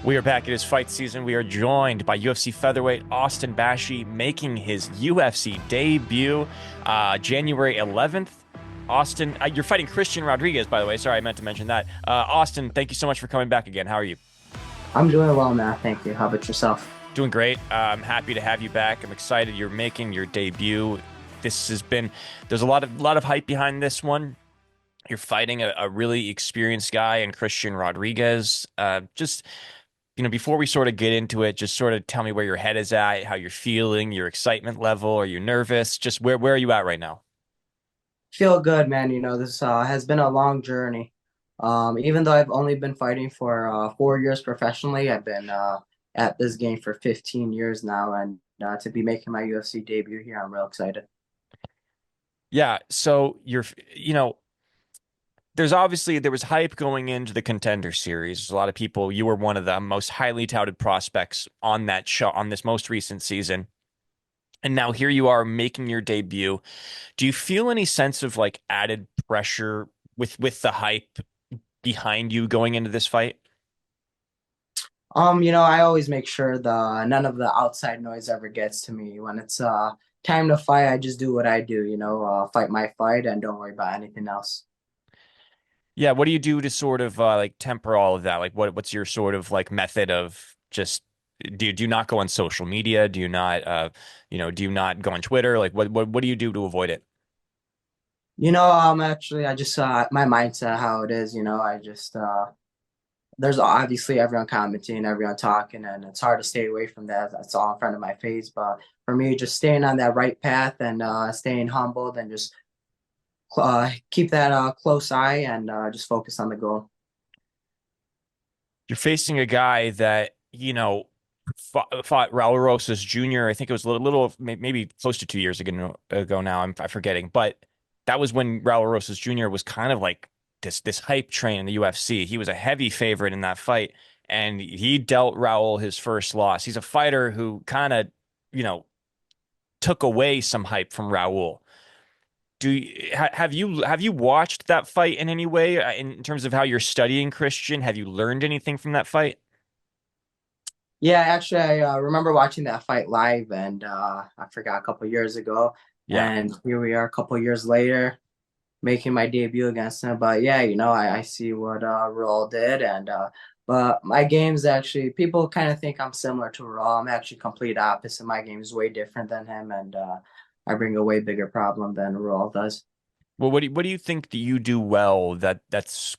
We are back. It is fight season. We are joined by UFC featherweight Austin Bashi making his UFC debut January 11th. Austin, you're fighting Christian Rodriguez, by the way. Sorry, I meant to mention that. Austin, thank you so much for coming back again. How are you? I'm doing well, man. Thank you. How about yourself? Doing great. I'm happy to have you back. I'm excited you're making your debut. This has been, there's a lot of hype behind this one. You're fighting a really experienced guy in Christian Rodriguez. Before we sort of get into it, just sort of tell me where your head is at, how you're feeling, your excitement level. Are you nervous? Just where are you at right now? Feel good, man. This has been a long journey. Even though I've only been fighting for 4 years professionally, I've been at this game for 15 years now, and to be making my UFC debut here, I'm real excited. Yeah, so there was hype going into the Contender Series. A lot of people, you were one of the most highly touted prospects on that show on this most recent season. And now here you are making your debut. Do you feel any sense of like added pressure with the hype behind you going into this fight? I always make sure the none of the outside noise ever gets to me. When it's time to fight, I just do what I do, fight my fight and don't worry about anything else. Yeah, what do you do to sort of like temper all of that? Like what's your sort of like method of just do you not go on social media? Do you not do you not go on Twitter? Like what do you do to avoid it? Actually, I just my mindset how it is. I just there's obviously everyone commenting, everyone talking, and it's hard to stay away from that. That's all in front of my face. But for me, just staying on that right path and staying humbled and just keep that close eye and just focus on the goal. You're facing a guy that, fought Raul Rosas Jr. I think it was maybe close to 2 years ago now. I'm forgetting, but that was when Raul Rosas Jr. was kind of like this hype train in the UFC. He was a heavy favorite in that fight, and he dealt Raul his first loss. He's a fighter who kind of, you know, took away some hype from Raul. Have you watched that fight in any way in terms of how you're studying Christian? Have you learned anything from that fight? Yeah, actually, I remember watching that fight live, and I forgot a couple years ago, Yeah. and here we are a couple years later, making my debut against him. But yeah, I see what Raul did, and but my game's actually people kind of think I'm similar to Raul. I'm actually complete opposite. My game is way different than him, and I bring a way bigger problem than Raul does. Well, what do you think that you do well that's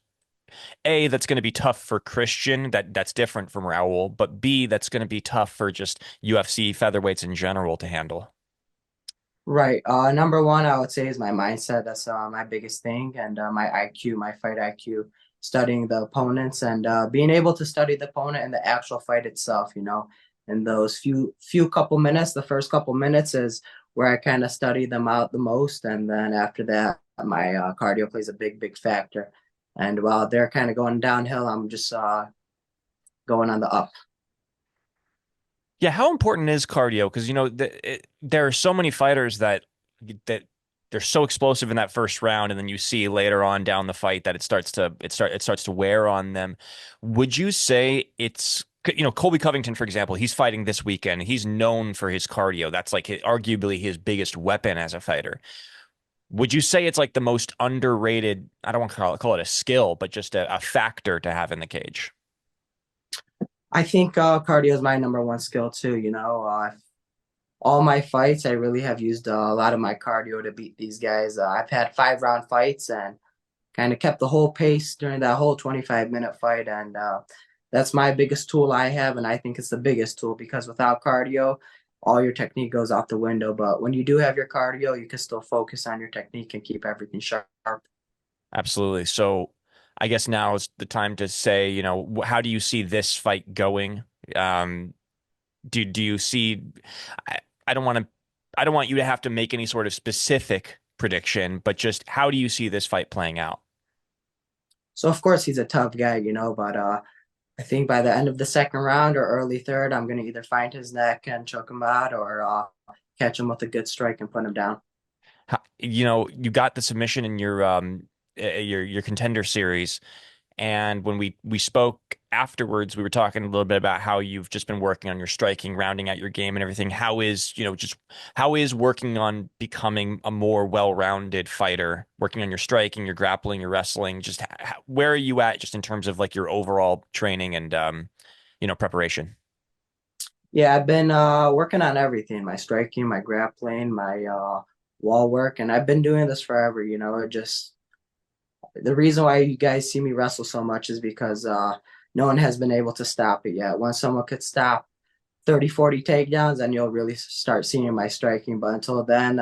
going to be tough for Christian that's different from Raul, but B that's going to be tough for just UFC featherweights in general to handle? Right. Number one, I would say is my mindset. That's my biggest thing, and my IQ, my fight IQ, studying the opponents and being able to study the opponent and the actual fight itself. In those few couple minutes, the first couple minutes is where I kind of study them out the most, and then after that, my cardio plays a big factor. And while they're kind of going downhill, I'm just going on the up. Yeah, how important is cardio? Because there are so many fighters that they're so explosive in that first round, and then you see later on down the fight that it starts to wear on them. Would you say Colby Covington, for example, he's fighting this weekend. He's known for his cardio. That's like arguably his biggest weapon as a fighter. Would you say it's like the most underrated? I don't want to call it a skill, but just a factor to have in the cage. I think cardio is my number one skill too. All my fights, I really have used a lot of my cardio to beat these guys. I've had 5 round fights and kind of kept the whole pace during that whole 25-minute fight. And that's my biggest tool I have. And I think it's the biggest tool because without cardio, all your technique goes out the window. But when you do have your cardio, you can still focus on your technique and keep everything sharp. Absolutely. So I guess now is the time to say, how do you see this fight going? Um, do you see? I, I don't want to. I don't want you to have to make any sort of specific prediction, but just how do you see this fight playing out? So, of course, he's a tough guy, but I think by the end of the second round or early third, I'm going to either find his neck and choke him out or catch him with a good strike and put him down. You got the submission in your Contender Series. And when we spoke afterwards, we were talking a little bit about how you've just been working on your striking, rounding out your game and everything. How is, just how is working on becoming a more well-rounded fighter, working on your striking, your grappling, your wrestling, just where are you at just in terms of like your overall training and, preparation? Yeah, I've been working on everything, my striking, my grappling, my wall work, and I've been doing this forever, it just the reason why you guys see me wrestle so much is because no one has been able to stop it yet. Once someone could stop 30, 40 takedowns, then you'll really start seeing my striking. But until then,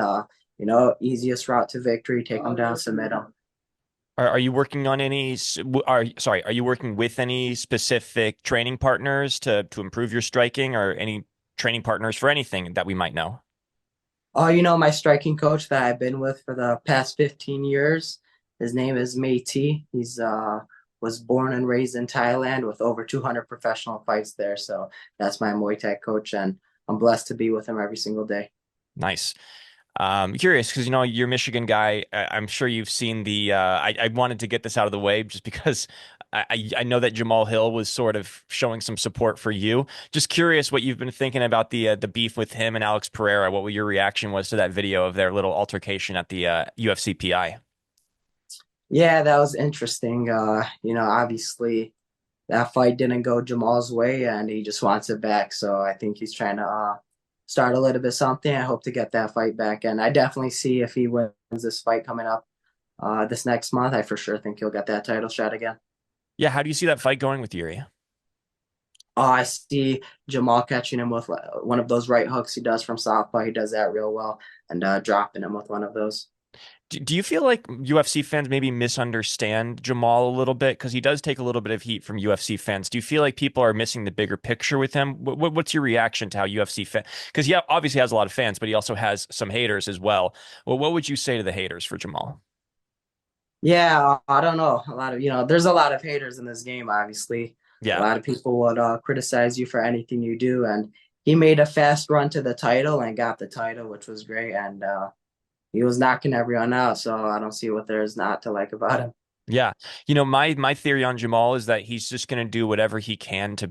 easiest route to victory, take them down, submit them. Are you working on any, are you working with any specific training partners to improve your striking or any training partners for anything that we might know? Oh, my striking coach that I've been with for the past 15 years, his name is Mei T. He's was born and raised in Thailand with over 200 professional fights there. So that's my Muay Thai coach, and I'm blessed to be with him every single day. Nice. Curious because you're a Michigan guy. I'm sure you've seen the. I wanted to get this out of the way just because I know that Jamahal Hill was sort of showing some support for you. Just curious what you've been thinking about the beef with him and Alex Pereira. What your reaction was to that video of their little altercation at the UFC PI? Yeah, that was interesting. Obviously that fight didn't go Jamal's way and he just wants it back. So I think he's trying to start a little bit something. I hope to get that fight back. And I definitely see if he wins this fight coming up this next month, I for sure think he'll get that title shot again. Yeah, how do you see that fight going with Jiri? I see Jamal catching him with one of those right hooks he does from southpaw. He does that real well and dropping him with one of those. Do you feel like UFC fans maybe misunderstand Jamal a little bit? Because he does take a little bit of heat from UFC fans. Do you feel like people are missing the bigger picture with him? What's your reaction to how UFC fans? Because he obviously has a lot of fans, but he also has some haters as well. Well, what would you say to the haters for Jamal? Yeah, I don't know. A lot of, there's a lot of haters in this game, obviously. A Yeah. lot of people would criticize you for anything you do. And he made a fast run to the title and got the title, which was great. And he was knocking everyone out. So I don't see what there's not to like about him. Yeah. My theory on Jamal is that he's just going to do whatever he can to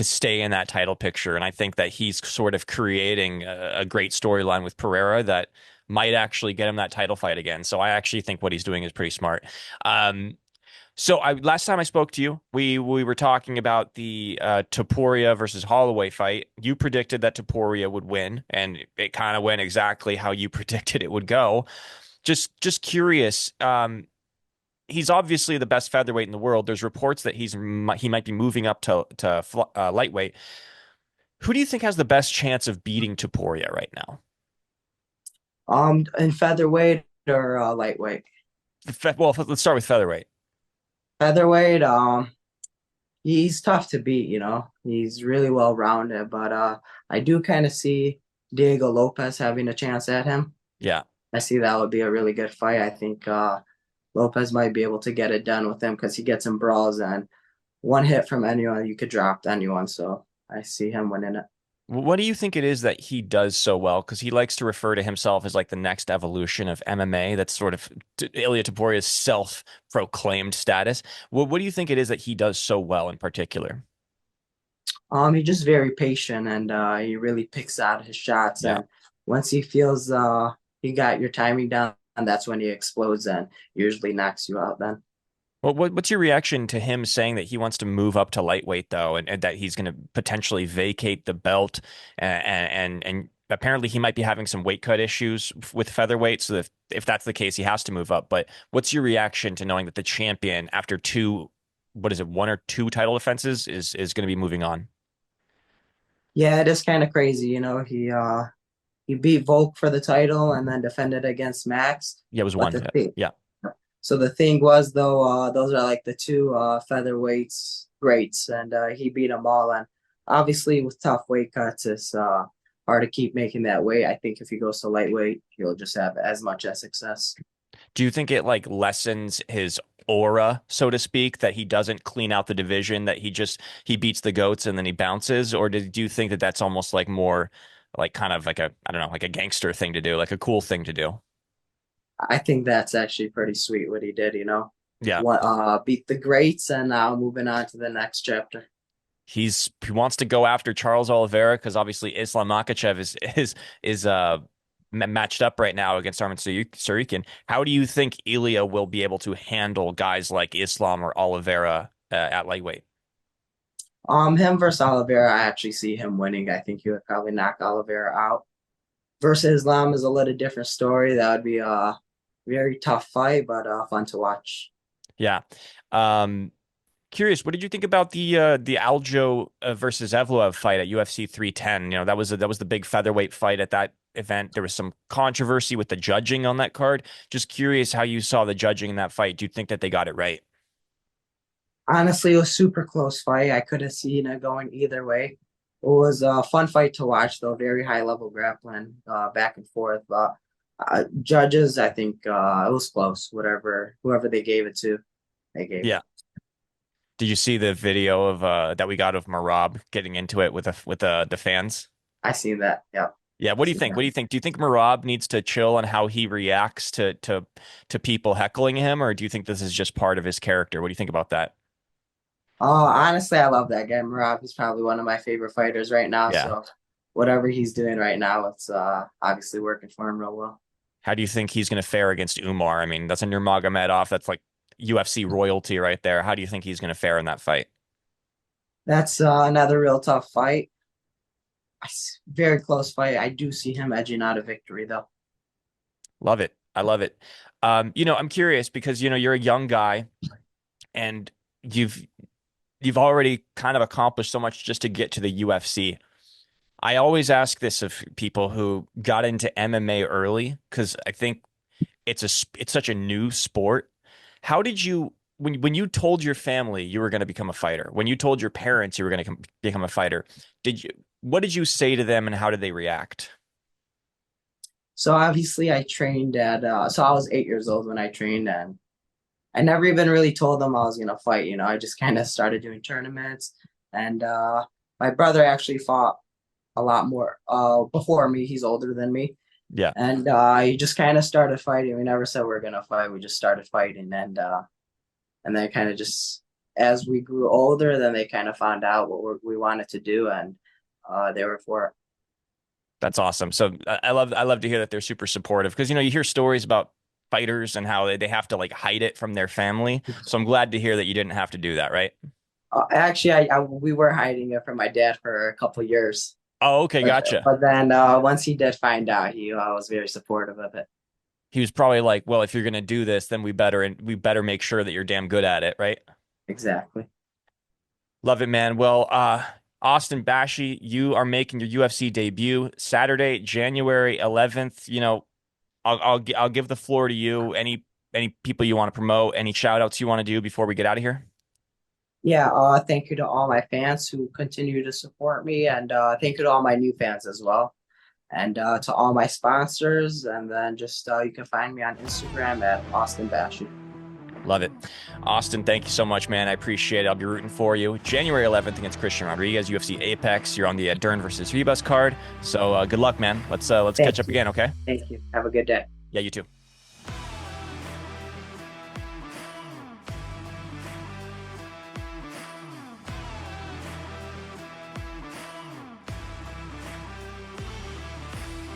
stay in that title picture. And I think that he's sort of creating a great storyline with Pereira that might actually get him that title fight again. So I actually think what he's doing is pretty smart. Um, so last time I spoke to you, we were talking about the Topuria versus Holloway fight. You predicted that Topuria would win, and it kind of went exactly how you predicted it would go. Just curious. He's obviously the best featherweight in the world. There's reports that he might be moving up to lightweight. Who do you think has the best chance of beating Topuria right now? In featherweight or lightweight? Well, let's start with featherweight. Featherweight, he's tough to beat, He's really well rounded, but I do kind of see Diego Lopez having a chance at him. Yeah. I see that would be a really good fight. I think Lopez might be able to get it done with him because he gets in brawls and one hit from anyone, you could drop anyone. So I see him winning it. What do you think it is that he does so well? Because he likes to refer to himself as like the next evolution of MMA. That's sort of Ilia Topuria's self-proclaimed status. What do you think it is that he does so well in particular? He's just very patient and he really picks out his shots. Yeah. And once he feels he got your timing down, and that's when he explodes and usually knocks you out then. Well, what's your reaction to him saying that he wants to move up to lightweight though, and that he's going to potentially vacate the belt, and apparently he might be having some weight cut issues with featherweight. So if that's the case, he has to move up. But what's your reaction to knowing that the champion, after two, what is it, one or two title defenses, is going to be moving on? Yeah, it is kind of crazy. He beat Volk for the title and then defended against Max. Yeah, it was But one. Yeah. so the thing was though, those are like the two featherweights greats, and he beat them all. And obviously, with tough weight cuts, it's hard to keep making that weight. I think if he goes to lightweight, he'll just have as much as success. Do you think it like lessens his aura, so to speak, that he doesn't clean out the division, that he beats the goats and then he bounces? Or do you think that that's almost like more like kind of like a, I don't know, like a gangster thing to do, like a cool thing to do? I think that's actually pretty sweet what he did. Yeah. beat the greats, and now moving on to the next chapter. He wants to go after Charles Oliveira because obviously Islam Makhachev is matched up right now against Arman Tsarukyan. How do you think Ilia will be able to handle guys like Islam or Oliveira at lightweight? Him versus Oliveira, I actually see him winning. I think he would probably knock Oliveira out. Versus Islam is a little different story. That would be a very tough fight, but fun to watch. Yeah. Um, Curious, what did you think about the Aljo versus Evloev fight at UFC 310? That was the big featherweight fight at that event. There was some controversy with the judging on that card. Just curious how you saw the judging in that fight. Do you think that they got it right? Honestly, it was super close fight. I could have seen it going either way. It was a fun fight to watch, though. Very high level grappling, back and forth. But judges, I think it was close. Whoever they gave it to, they gave it. Yeah. Did you see the video of that we got of Merab getting into it with the fans? I seen that. Yeah, Yeah, I what do you seen think? that. What do you think? Do you think Merab needs to chill on how he reacts to people heckling him, or do you think this is just part of his character? What do you think about that? Honestly, I love that guy. Merab is probably one of my favorite fighters right now. Yeah. So whatever he's doing right now, it's obviously working for him real well. How do you think he's going to fare against Umar? I mean, that's a Nurmagomedov. That's like UFC royalty right there. How do you think he's going to fare in that fight? That's another real tough fight. Very close fight. I do see him edging out a victory, though. Love it. I love it. I'm curious because you're a young guy and you've you've already kind of accomplished so much just to get to the UFC. I always ask this of people who got into MMA early because I think it's such a new sport. How did you when you told your family you were going to become a fighter, when you told your parents you were going to become a fighter, did you what did you say to them and how did they react? So obviously, I trained at. So I was 8 years old when I trained, and I never even really told them I was gonna fight. I just kind of started doing tournaments, and my brother actually fought a lot more before me. He's older than me, Yeah, and he just kind of started fighting. We never said we are gonna fight. We just started fighting, and then kind of just as we grew older, then they kind of found out what we wanted to do, and they were for it. that's awesome. So I love to hear that they're super supportive because you hear stories about fighters and how they have to like hide it from their family. So I'm glad to hear that you didn't have to do that, right? Actually, we were hiding it from my dad for a couple of years, Oh, okay, but gotcha. but then once he did find out, he was very supportive of it. He was probably like, well, if you're gonna do this, then we better make sure that you're damn good at it, right? Exactly. Love it, man. Well, Austin Bashi, you are making your UFC debut Saturday, January 11th. I'll give the floor to you. Any people you want to promote, any shout outs you want to do before we get out of here? Yeah. Thank you to all my fans who continue to support me, and thank you to all my new fans as well, and to all my sponsors. And then just you can find me on Instagram at Austin Bashi. Love it. Austin, thank you so much, man. I appreciate it. I'll be rooting for you. January 11th against Christian Rodriguez, UFC Apex. You're on the Dern versus Ribas card. So good luck, man. Let's catch Thank up you. again, okay? Thank you. Have a good day. Yeah, you too.